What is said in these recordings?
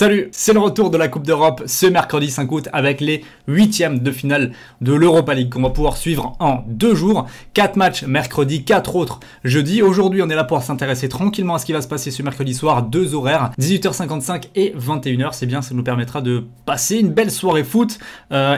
Salut, c'est le retour de la Coupe d'Europe ce mercredi 5 août avec les huitièmes de finale de l'Europa League qu'on va pouvoir suivre en 2 jours. 4 matchs mercredi, 4 autres jeudi. Aujourd'hui, on est là pour s'intéresser tranquillement à ce qui va se passer ce mercredi soir. 2 horaires, 18h55 et 21h. C'est bien, ça nous permettra de passer une belle soirée foot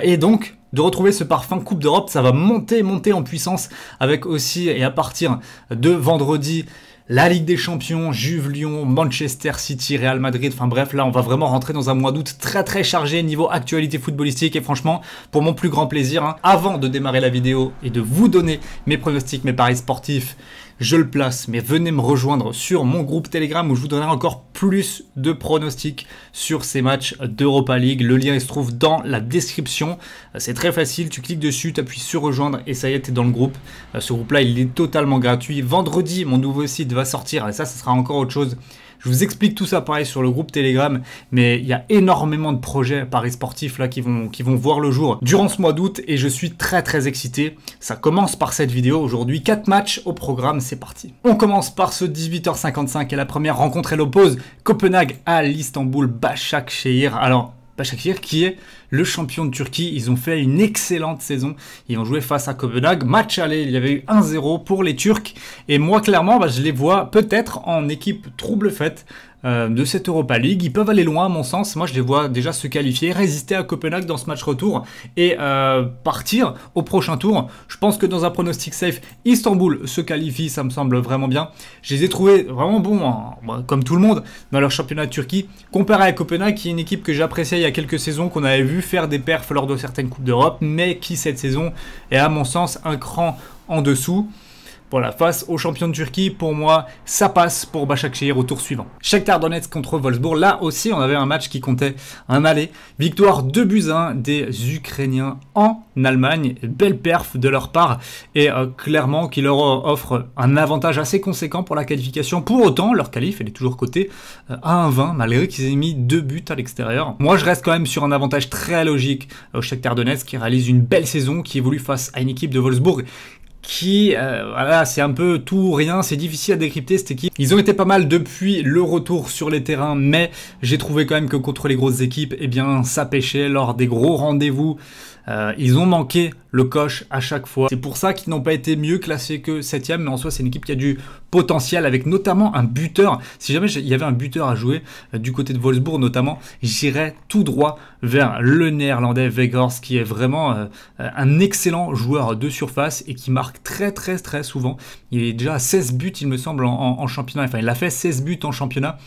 et donc de retrouver ce parfum Coupe d'Europe. Ça va monter en puissance avec aussi, et à partir de vendredi, la Ligue des Champions, Juve, Lyon, Manchester City, Real Madrid, enfin bref, là on va vraiment rentrer dans un mois d'août très chargé niveau actualité footballistique et franchement, pour mon plus grand plaisir, avant de démarrer la vidéo et de vous donner mes pronostics, mes paris sportifs, je le place, mais venez me rejoindre sur mon groupe Telegram où je vous donnerai encore plus de pronostics sur ces matchs d'Europa League. Le lien il se trouve dans la description. C'est très facile, tu cliques dessus, tu appuies sur rejoindre et ça y est, tu es dans le groupe. Ce groupe-là, il est totalement gratuit. Vendredi, mon nouveau site va sortir et ça sera encore autre chose. Je vous explique tout ça pareil sur le groupe Telegram, mais il y a énormément de projets paris sportifs là qui vont voir le jour durant ce mois d'août et je suis très excité. Ça commence par cette vidéo aujourd'hui, 4 matchs au programme, c'est parti. On commence par ce 18h55 et la première rencontre elle oppose Copenhague à l'Istanbul Başakşehir. Alors Başakşehir qui est le champion de Turquie, ils ont fait une excellente saison, ils ont joué face à Copenhague, match aller, il y avait eu 1-0 pour les Turcs, et moi clairement je les vois peut-être en équipe trouble faite de cette Europa League, ils peuvent aller loin à mon sens, moi je les vois déjà se qualifier, résister à Copenhague dans ce match retour, et partir au prochain tour. Je pense que dans un pronostic safe, Istanbul se qualifie, ça me semble vraiment bien, je les ai trouvés vraiment bons, comme tout le monde, dans leur championnat de Turquie, comparé à Copenhague, qui est une équipe que j'appréciais il y a quelques saisons, qu'on avait vu faire des perfs lors de certaines Coupes d'Europe, mais qui cette saison est à mon sens un cran en dessous. Voilà, face aux champions de Turquie, pour moi, ça passe pour Başakşehir au tour suivant. Shakhtar Donetsk contre Wolfsburg, là aussi on avait un match qui comptait un aller. Victoire 2-1 des Ukrainiens en Allemagne, belle perf de leur part et clairement qui leur offre un avantage assez conséquent pour la qualification. Pour autant, leur qualif, elle est toujours cotée à 1-20 malgré qu'ils aient mis 2 buts à l'extérieur. Moi je reste quand même sur un avantage très logique au Shakhtar Donetsk qui réalise une belle saison, qui évolue face à une équipe de Wolfsburg qui, voilà, c'est un peu tout ou rien, c'est difficile à décrypter cette équipe. Ils ont été pas mal depuis le retour sur les terrains, mais j'ai trouvé quand même que contre les grosses équipes, eh bien, ça pêchait lors des gros rendez-vous. Ils ont manqué le coche à chaque fois. C'est pour ça qu'ils n'ont pas été mieux classés que 7ème, mais en soi c'est une équipe qui a du potentiel avec notamment un buteur. Si jamais il y avait un buteur à jouer du côté de Wolfsburg notamment, j'irais tout droit vers le néerlandais Weghorst qui est vraiment un excellent joueur de surface et qui marque très souvent. Il est déjà à 16 buts il me semble en championnat, enfin il a fait 16 buts en championnat.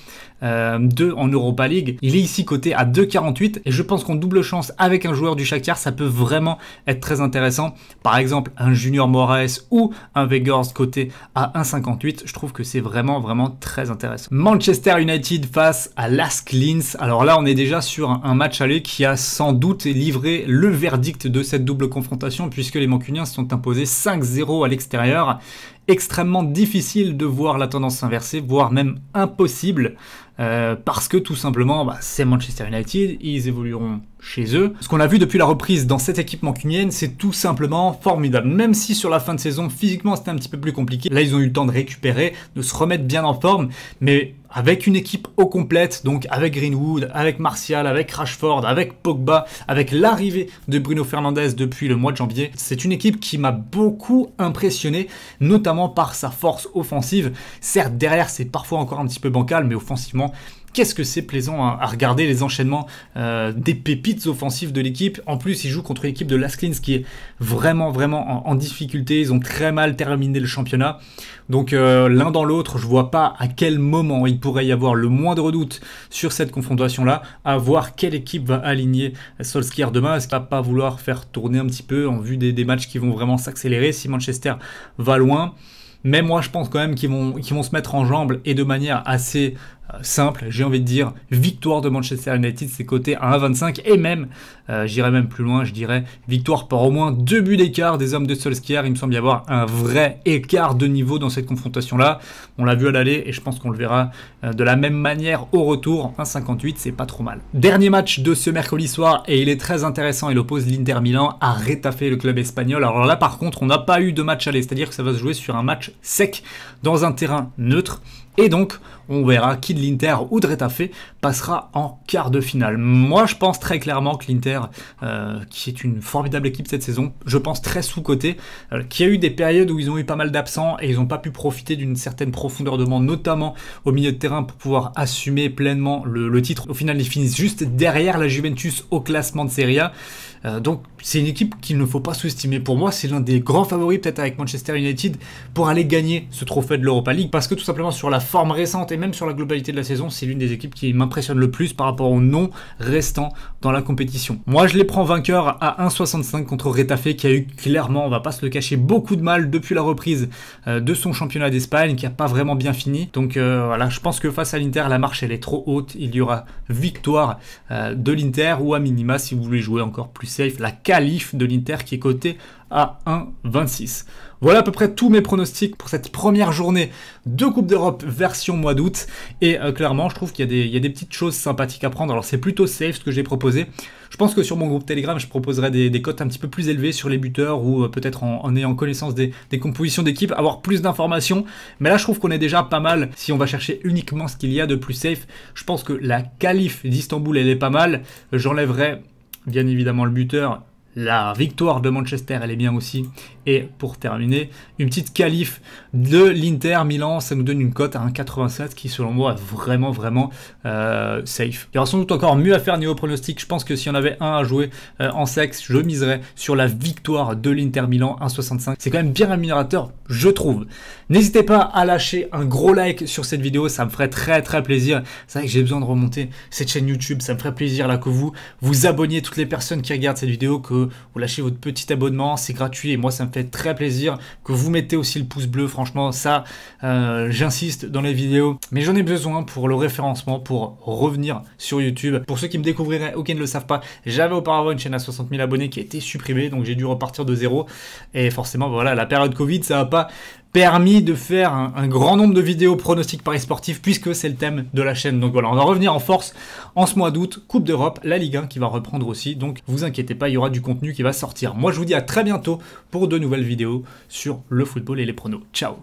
2 en Europa League. Il est ici coté à 2,48 et je pense qu'en double chance avec un joueur du Shakhtar, ça peut vraiment être très intéressant. Par exemple, un Junior Moraes ou un Weghorst coté à 1,58. Je trouve que c'est vraiment très intéressant. Manchester United face à Lask Linz. Alors là, on est déjà sur un match aller qui a sans doute livré le verdict de cette double confrontation puisque les Mancuniens se sont imposés 5-0 à l'extérieur. Extrêmement difficile de voir la tendance inversée, voire même impossible, parce que tout simplement, c'est Manchester United, ils évolueront chez eux. Ce qu'on a vu depuis la reprise dans cette équipe mancunienne, c'est tout simplement formidable. Même si sur la fin de saison, physiquement, c'était un petit peu plus compliqué. Là, ils ont eu le temps de récupérer, de se remettre bien en forme, mais avec une équipe au complète, donc avec Greenwood, avec Martial, avec Rashford, avec Pogba, avec l'arrivée de Bruno Fernandes depuis le mois de janvier. C'est une équipe qui m'a beaucoup impressionné, notamment par sa force offensive. Certes, derrière, c'est parfois encore un petit peu bancal, mais offensivement, qu'est-ce que c'est plaisant à regarder les enchaînements des pépites offensives de l'équipe. En plus, ils jouent contre une équipe de Lask Linz qui est vraiment en difficulté. Ils ont très mal terminé le championnat. Donc l'un dans l'autre, je vois pas à quel moment il pourrait y avoir le moindre doute sur cette confrontation-là, à voir quelle équipe va aligner Solskjaer demain. Est-ce qu'il va pas vouloir faire tourner un petit peu en vue des matchs qui vont vraiment s'accélérer si Manchester va loin? Mais moi, je pense quand même qu'ils vont se mettre en jambes et de manière assez simple, j'ai envie de dire, victoire de Manchester United, c'est coté à 1,25 et même, j'irais même plus loin, je dirais victoire par au moins 2 buts d'écart des hommes de Solskjaer. Il me semble y avoir un vrai écart de niveau dans cette confrontation-là. On l'a vu à l'aller et je pense qu'on le verra de la même manière au retour. 1,58, c'est pas trop mal. Dernier match de ce mercredi soir et il est très intéressant. Il oppose l'Inter Milan à Retafe, le club espagnol. Alors là, par contre, on n'a pas eu de match aller, c'est-à-dire que ça va se jouer sur un match sec dans un terrain neutre. Et donc, On verra qui de l'Inter ou de Retafe passera en quart de finale. Moi, je pense très clairement que l'Inter, qui est une formidable équipe cette saison, je pense très sous-cotée, qui a eu des périodes où ils ont eu pas mal d'absents et ils n'ont pas pu profiter d'une certaine profondeur de banc, notamment au milieu de terrain, pour pouvoir assumer pleinement le titre. Au final, ils finissent juste derrière la Juventus au classement de Serie A. Donc c'est une équipe qu'il ne faut pas sous-estimer. Pour moi, c'est l'un des grands favoris, peut-être avec Manchester United, pour aller gagner ce trophée de l'Europa League, parce que tout simplement sur la forme récente et même sur la globalité de la saison, c'est l'une des équipes qui m'impressionne le plus par rapport aux noms restants dans la compétition. Moi, je les prends vainqueurs à 1,65 contre Retafe, qui a eu clairement, on va pas se le cacher, beaucoup de mal depuis la reprise de son championnat d'Espagne, qui a pas vraiment bien fini. Donc voilà, je pense que face à l'Inter, la marche elle est trop haute. Il y aura victoire de l'Inter, ou à minima, si vous voulez jouer encore plus safe, la qualif de l'Inter qui est cotée à 1,26. Voilà à peu près tous mes pronostics pour cette première journée de Coupe d'Europe version mois d'août. Et clairement, je trouve qu'il y a des petites choses sympathiques à prendre. Alors c'est plutôt safe ce que j'ai proposé. Je pense que sur mon groupe Telegram, je proposerai des cotes un petit peu plus élevées sur les buteurs, ou peut-être en ayant connaissance des compositions d'équipe, avoir plus d'informations. Mais là, je trouve qu'on est déjà pas mal. Si on va chercher uniquement ce qu'il y a de plus safe, je pense que la qualif d'Istanbul, elle est pas mal. J'enlèverai bien évidemment le buteur. La victoire de Manchester, elle est bien aussi. Et pour terminer, une petite qualif de l'Inter Milan, ça nous donne une cote à 1,87 qui selon moi est vraiment safe. Il y aura sans doute encore mieux à faire niveau pronostic. Je pense que si on avait un à jouer en sexe, je miserais sur la victoire de l'Inter Milan 1,65. C'est quand même bien rémunérateur, je trouve. N'hésitez pas à lâcher un gros like sur cette vidéo, ça me ferait très plaisir. C'est vrai que j'ai besoin de remonter cette chaîne YouTube, ça me ferait plaisir là que vous abonniez, toutes les personnes qui regardent cette vidéo, que vous lâchez votre petit abonnement, c'est gratuit et moi ça me fait très plaisir que vous mettez aussi le pouce bleu. Franchement ça j'insiste dans les vidéos, mais j'en ai besoin pour le référencement, pour revenir sur YouTube. Pour ceux qui me découvriraient ou qui ne le savent pas, j'avais auparavant une chaîne à 60 000 abonnés qui a été supprimée, donc j'ai dû repartir de zéro et forcément voilà, la période Covid ça n'a pas permis de faire un grand nombre de vidéos pronostics paris sportifs, puisque c'est le thème de la chaîne. Donc voilà, on va revenir en force en ce mois d'août, Coupe d'Europe, la Ligue 1 qui va reprendre aussi, donc vous inquiétez pas, il y aura du contenu qui va sortir. Moi je vous dis à très bientôt pour de nouvelles vidéos sur le football et les pronos. Ciao.